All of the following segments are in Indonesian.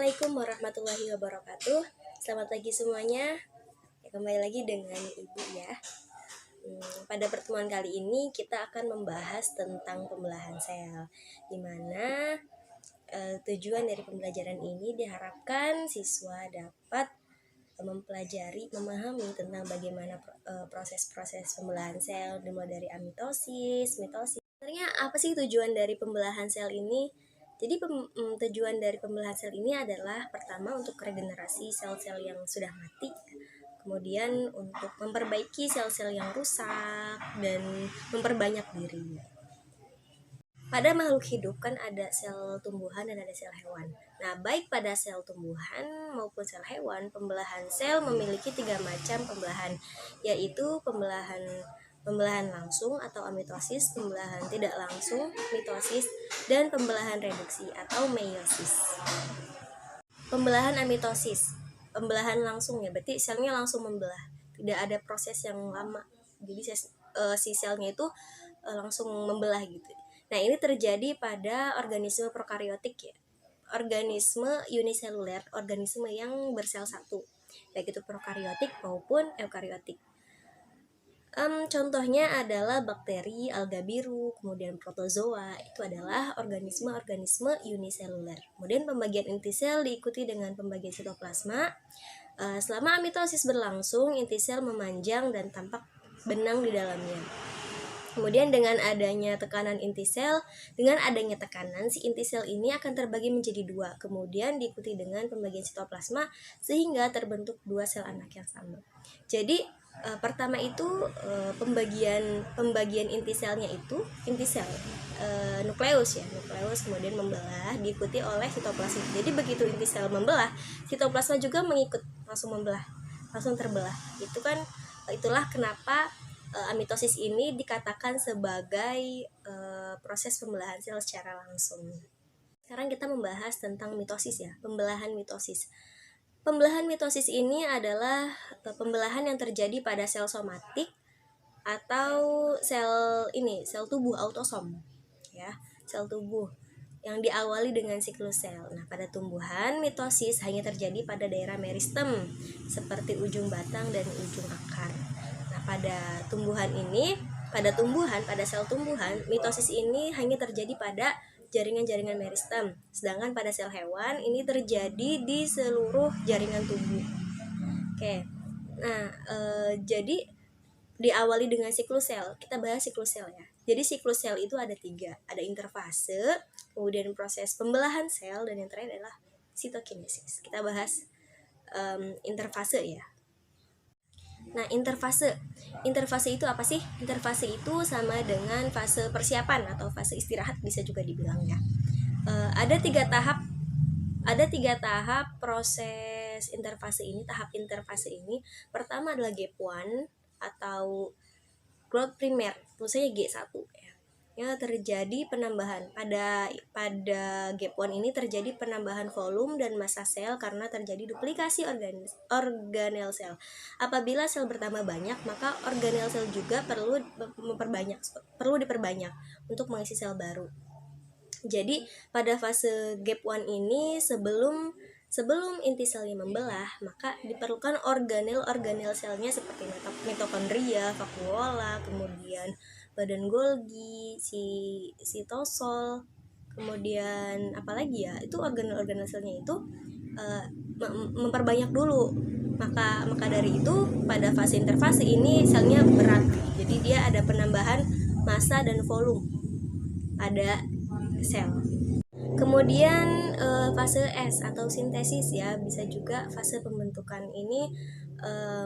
Assalamualaikum warahmatullahi wabarakatuh. Selamat pagi semuanya. Kembali lagi dengan Ibu ya. Pada pertemuan kali ini kita akan membahas tentang pembelahan sel, di mana tujuan dari pembelajaran ini diharapkan siswa dapat mempelajari, memahami tentang bagaimana proses-proses pembelahan sel, dimulai dari mitosis. Sebenarnya apa sih tujuan dari pembelahan sel ini? Jadi tujuan dari pembelahan sel ini adalah pertama untuk regenerasi sel-sel yang sudah mati, kemudian untuk memperbaiki sel-sel yang rusak dan memperbanyak diri. Pada makhluk hidup kan ada sel tumbuhan dan ada sel hewan. Nah, baik pada sel tumbuhan maupun sel hewan, pembelahan sel memiliki 3 macam pembelahan, yaitu pembelahan langsung atau mitosis, pembelahan tidak langsung mitosis, dan pembelahan reduksi atau meiosis. Pembelahan amitosis, pembelahan langsung ya, berarti selnya langsung membelah, tidak ada proses yang lama. Jadi si selnya itu langsung membelah gitu. Nah, ini terjadi pada organisme prokariotik ya, organisme uniseluler, organisme yang bersel satu, baik itu prokariotik maupun eukariotik. Contohnya adalah bakteri, alga biru, kemudian protozoa, itu adalah organisme-organisme uniseluler. Kemudian pembagian inti sel diikuti dengan pembagian sitoplasma. Selama mitosis berlangsung, inti sel memanjang dan tampak benang di dalamnya. Kemudian dengan adanya tekanan inti sel, si inti sel ini akan terbagi menjadi 2, kemudian diikuti dengan pembagian sitoplasma sehingga terbentuk 2 sel anak yang sama. Jadi pertama itu pembagian inti selnya itu inti sel nukleus, kemudian membelah diikuti oleh sitoplasma. Jadi begitu inti sel membelah, sitoplasma juga mengikut langsung membelah, langsung terbelah. Itulah kenapa amitosis ini dikatakan sebagai proses pembelahan sel secara langsung. Sekarang kita membahas tentang mitosis ya, pembelahan mitosis. Pembelahan mitosis ini adalah pembelahan yang terjadi pada sel somatik atau sel tubuh autosom ya, sel tubuh yang diawali dengan siklus sel. Nah, pada tumbuhan mitosis hanya terjadi pada daerah meristem seperti ujung batang dan ujung akar. Nah, pada sel tumbuhan, mitosis ini hanya terjadi pada jaringan-jaringan meristem, sedangkan pada sel hewan ini terjadi di seluruh jaringan tubuh. Oke. Nah, jadi diawali dengan siklus sel. Kita bahas siklus sel ya. Jadi siklus sel itu ada 3, ada interfase, kemudian proses pembelahan sel, dan yang terakhir adalah sitokinesis. Kita bahas interfase ya. Nah, interfase itu apa sih? Interfase itu sama dengan fase persiapan atau fase istirahat, bisa juga dibilang ya. Ada 3 tahap proses interfase ini. Tahap interfase ini pertama adalah gap 1 atau growth primer, tulisannya G1 ya. Yang terjadi penambahan pada gap 1 ini terjadi penambahan volume dan massa sel karena terjadi duplikasi organel sel. Apabila sel bertambah banyak, maka organel sel juga perlu diperbanyak untuk mengisi sel baru. Jadi pada fase gap 1 ini sebelum inti selnya membelah, maka diperlukan organel selnya seperti mitokondria, vakuola, kemudian badan Golgi, sitosol, kemudian apalagi ya, itu organel selnya itu memperbanyak dulu. Maka dari itu pada fase interfase ini selnya berat, jadi dia ada penambahan massa dan volume pada sel. Kemudian fase S atau sintesis ya, bisa juga fase pembentukan ini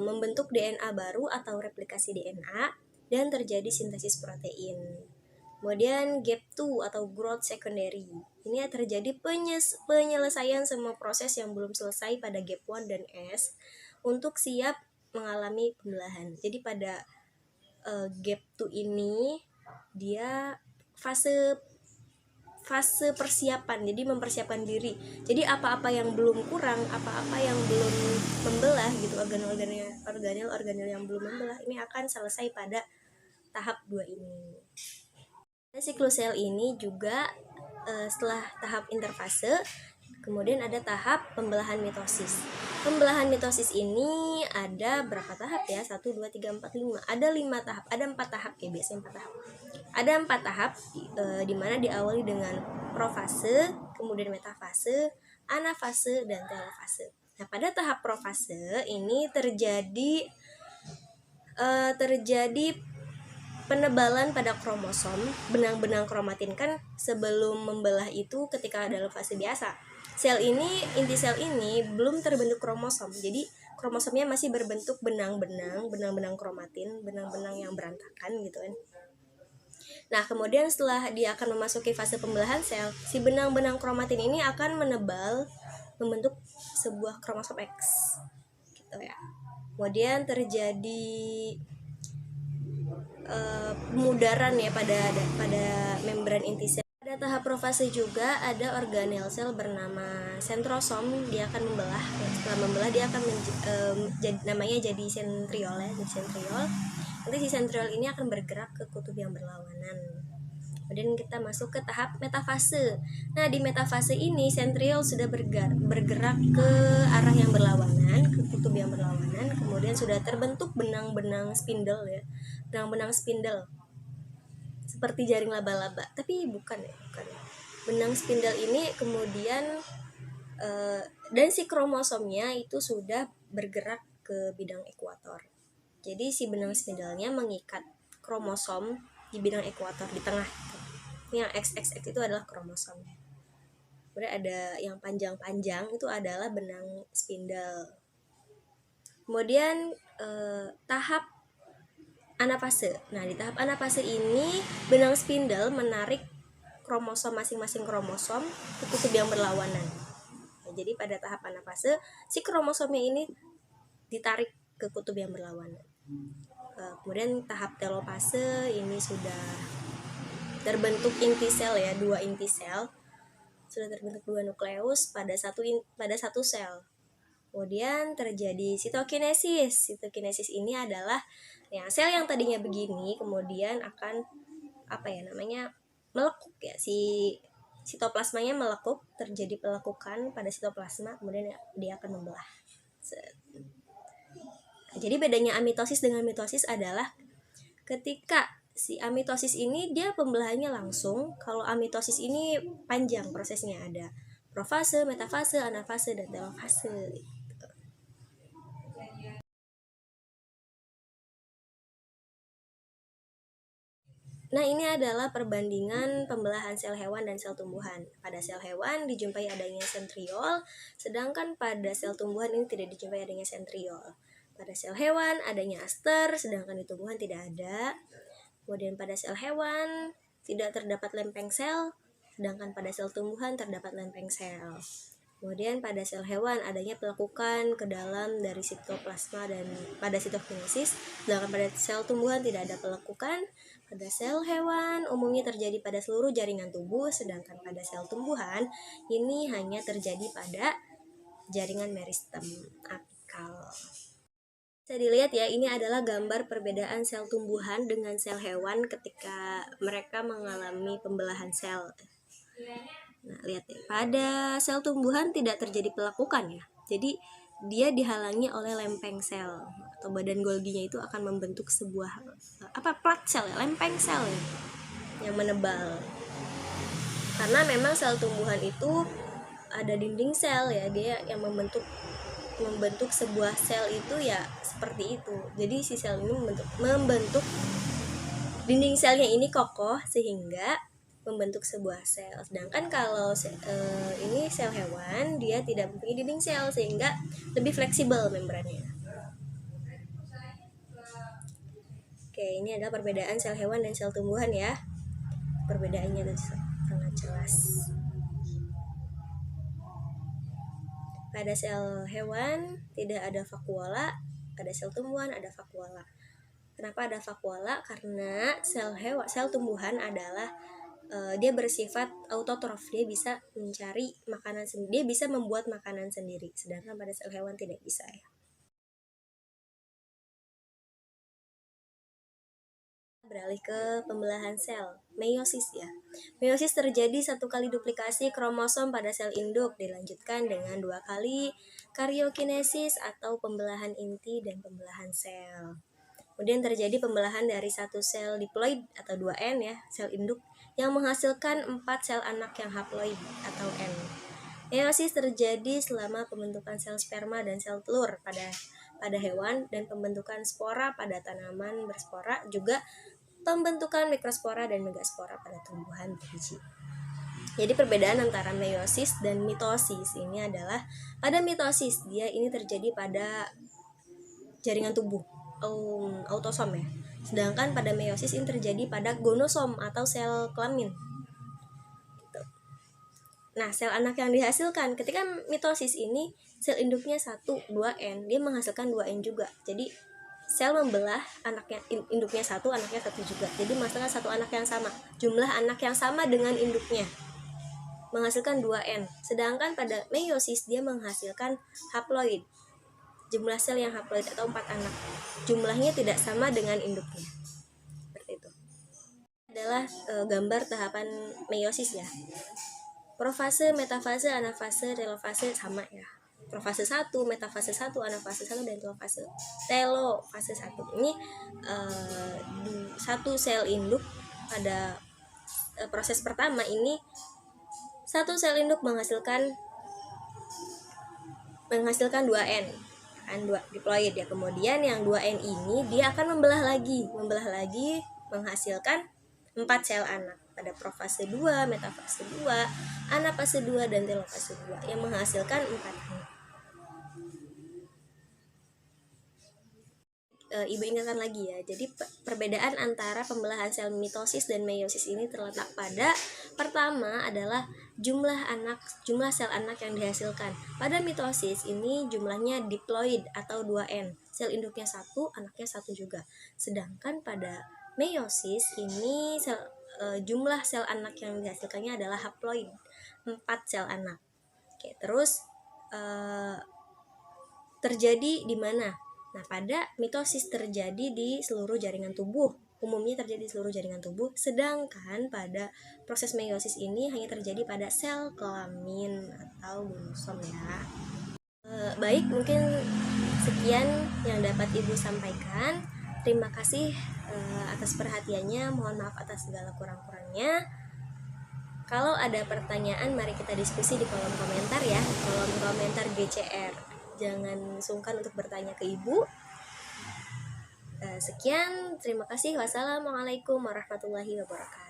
membentuk DNA baru atau replikasi DNA dan terjadi sintesis protein. Kemudian gap 2 atau growth secondary, ini terjadi penyelesaian semua proses yang belum selesai pada gap 1 dan S untuk siap mengalami pembelahan. Jadi pada gap 2 ini dia fase persiapan, jadi mempersiapkan diri. Jadi apa-apa yang belum kurang, apa-apa yang belum membelah gitu, organel yang belum membelah ini akan selesai pada tahap 2 ini. Siklus sel ini juga setelah tahap interfase, Kemudian ada tahap pembelahan mitosis. Pembelahan mitosis ini ada berapa tahap ya? 1, 2, 3, 4, 5. Ada 5 tahap, ada 4 tahap ya, biasanya 4 tahap. Ada 4 tahap di mana diawali dengan profase, kemudian metafase, anafase, dan telofase. Nah, pada tahap profase ini terjadi penebalan pada kromosom, benang-benang kromatin. Kan sebelum membelah itu ketika dalam fase biasa, inti sel ini belum terbentuk kromosom. Jadi kromosomnya masih berbentuk benang-benang kromatin, benang-benang yang berantakan gitu kan. Nah, kemudian setelah dia akan memasuki fase pembelahan sel, si benang-benang kromatin ini akan menebal membentuk sebuah kromosom X gitu ya. Kemudian terjadi pemudaran ya pada membran inti sel. Pada tahap profase juga ada organel sel bernama sentrosom. Dia akan membelah. Setelah membelah dia akan namanya jadi sentriol ya, jadi sentriol. Nanti si sentriol ini akan bergerak ke kutub yang berlawanan. Kemudian kita masuk ke tahap metafase. Nah, di metafase ini sentriol sudah bergerak ke arah yang berlawanan, ke kutub yang berlawanan. Kemudian sudah terbentuk benang-benang spindle ya. Benang-benang spindle seperti jaring laba-laba, tapi bukan ya. Benang spindle ini kemudian dan si kromosomnya itu sudah bergerak ke bidang ekuator. Jadi si benang spindle-nya mengikat kromosom di bidang ekuator di tengah. Yang XXX itu adalah kromosom. Kemudian ada yang panjang-panjang itu adalah benang spindle. Kemudian tahap anafase. Nah, di tahap anafase ini benang spindle menarik kromosom masing-masing kromosom ke kutub yang berlawanan. Nah, jadi pada tahap anafase si kromosomnya ini ditarik ke kutub yang berlawanan. Kemudian tahap telopase ini sudah terbentuk inti sel ya, 2 inti sel. Sudah terbentuk 2 nukleus pada satu sel. Kemudian terjadi sitokinesis. Sitokinesis ini adalah ya, sel yang tadinya begini kemudian akan melekuk ya, si sitoplasmanya melekuk, terjadi pelekukan pada sitoplasma, kemudian dia akan membelah. Jadi bedanya amitosis dengan mitosis adalah ketika si amitosis ini dia pembelahannya langsung, kalau amitosis ini panjang prosesnya, ada profase, metafase, anafase, dan telofase. Nah, ini adalah perbandingan pembelahan sel hewan dan sel tumbuhan. Pada sel hewan dijumpai adanya sentriol, sedangkan pada sel tumbuhan ini tidak dijumpai adanya sentriol. Pada sel hewan adanya aster, sedangkan di tumbuhan tidak ada. Kemudian pada sel hewan tidak terdapat lempeng sel, sedangkan pada sel tumbuhan terdapat lempeng sel. Kemudian pada sel hewan adanya pelekukan ke dalam dari sitoplasma dan pada sitokinesis, sedangkan pada sel tumbuhan tidak ada pelekukan. Pada sel hewan umumnya terjadi pada seluruh jaringan tubuh, sedangkan pada sel tumbuhan ini hanya terjadi pada jaringan meristem apikal. Bisa dilihat ya, ini adalah gambar perbedaan sel tumbuhan dengan sel hewan ketika mereka mengalami pembelahan sel. Nah, lihat ya, pada sel tumbuhan tidak terjadi pelekukan ya. Jadi dia dihalangi oleh lempeng sel atau badan Golginya itu akan membentuk sebuah plat sel ya, lempeng sel ya, yang menebal. Karena memang sel tumbuhan itu ada dinding sel ya, dia yang membentuk sebuah sel itu ya seperti itu. Jadi si sel ini membentuk dinding selnya ini kokoh sehingga membentuk sebuah sel. Sedangkan kalau ini sel hewan, dia tidak mempunyai dinding sel sehingga lebih fleksibel membrannya. Oke, ini adalah perbedaan sel hewan dan sel tumbuhan ya. Perbedaannya sangat jelas. Pada sel hewan tidak ada vakuola, pada sel tumbuhan ada vakuola. Kenapa ada vakuola? Karena sel tumbuhan adalah dia bersifat autotrof, dia bisa mencari makanan sendiri, dia bisa membuat makanan sendiri, sedangkan pada sel hewan tidak bisa ya. beralih ke pembelahan sel, meiosis ya. Meiosis terjadi 1 kali duplikasi kromosom pada sel induk, dilanjutkan dengan 2 kali karyokinesis atau pembelahan inti dan pembelahan sel. Kemudian terjadi pembelahan dari 1 sel diploid atau 2N ya, sel induk, yang menghasilkan 4 sel anak yang haploid atau N. Meiosis terjadi selama pembentukan sel sperma dan sel telur pada hewan dan pembentukan spora pada tanaman berspora, juga pembentukan mikrospora dan megaspora pada tumbuhan berbiji. Jadi perbedaan antara meiosis dan mitosis ini adalah pada mitosis dia ini terjadi pada jaringan tubuh, autosom ya. Sedangkan pada meiosis ini terjadi pada gonosom atau sel kelamin. Nah, sel anak yang dihasilkan ketika mitosis ini sel induknya 1, 2N, dia menghasilkan 2N juga. Jadi sel membelah anaknya, induknya 1, anaknya 1 juga. Jadi menghasilkan 1 anak yang sama. Jumlah anak yang sama dengan induknya menghasilkan 2N. Sedangkan pada meiosis dia menghasilkan haploid. Jumlah sel yang haploid atau 4 anak. Jumlahnya tidak sama dengan induknya. Seperti itu. Adalah gambar tahapan meiosis ya. Profase, metafase, anafase, telofase sama ya. Profase 1, metafase 1, anafase 1, dan telofase 1. Ini 1 sel induk pada proses pertama ini 1 sel induk menghasilkan 2N kan, 2 diploid ya. Kemudian yang 2N ini dia akan membelah lagi menghasilkan 4 sel anak pada profase 2, metafase 2, anafase 2, dan telofase 2 yang menghasilkan 4 anak. Ibu ingatkan lagi ya, jadi perbedaan antara pembelahan sel mitosis dan meiosis ini terletak pada pertama adalah jumlah sel anak yang dihasilkan. Pada mitosis ini jumlahnya diploid atau 2N, sel induknya 1, anaknya 1 juga. Sedangkan pada meiosis ini jumlah sel anak yang dihasilkannya adalah haploid, 4 sel anak. Oke, terus terjadi di mana? Nah, pada mitosis terjadi di seluruh jaringan tubuh. Umumnya terjadi di seluruh jaringan tubuh, sedangkan pada proses meiosis ini hanya terjadi pada sel kelamin atau gonosom ya. Baik, mungkin sekian yang dapat Ibu sampaikan. Terima kasih atas perhatiannya, mohon maaf atas segala kurang-kurangnya. Kalau ada pertanyaan, mari kita diskusi di kolom komentar ya, kolom komentar GCR. Jangan sungkan untuk bertanya ke Ibu. Sekian, terima kasih. Wassalamualaikum warahmatullahi wabarakatuh.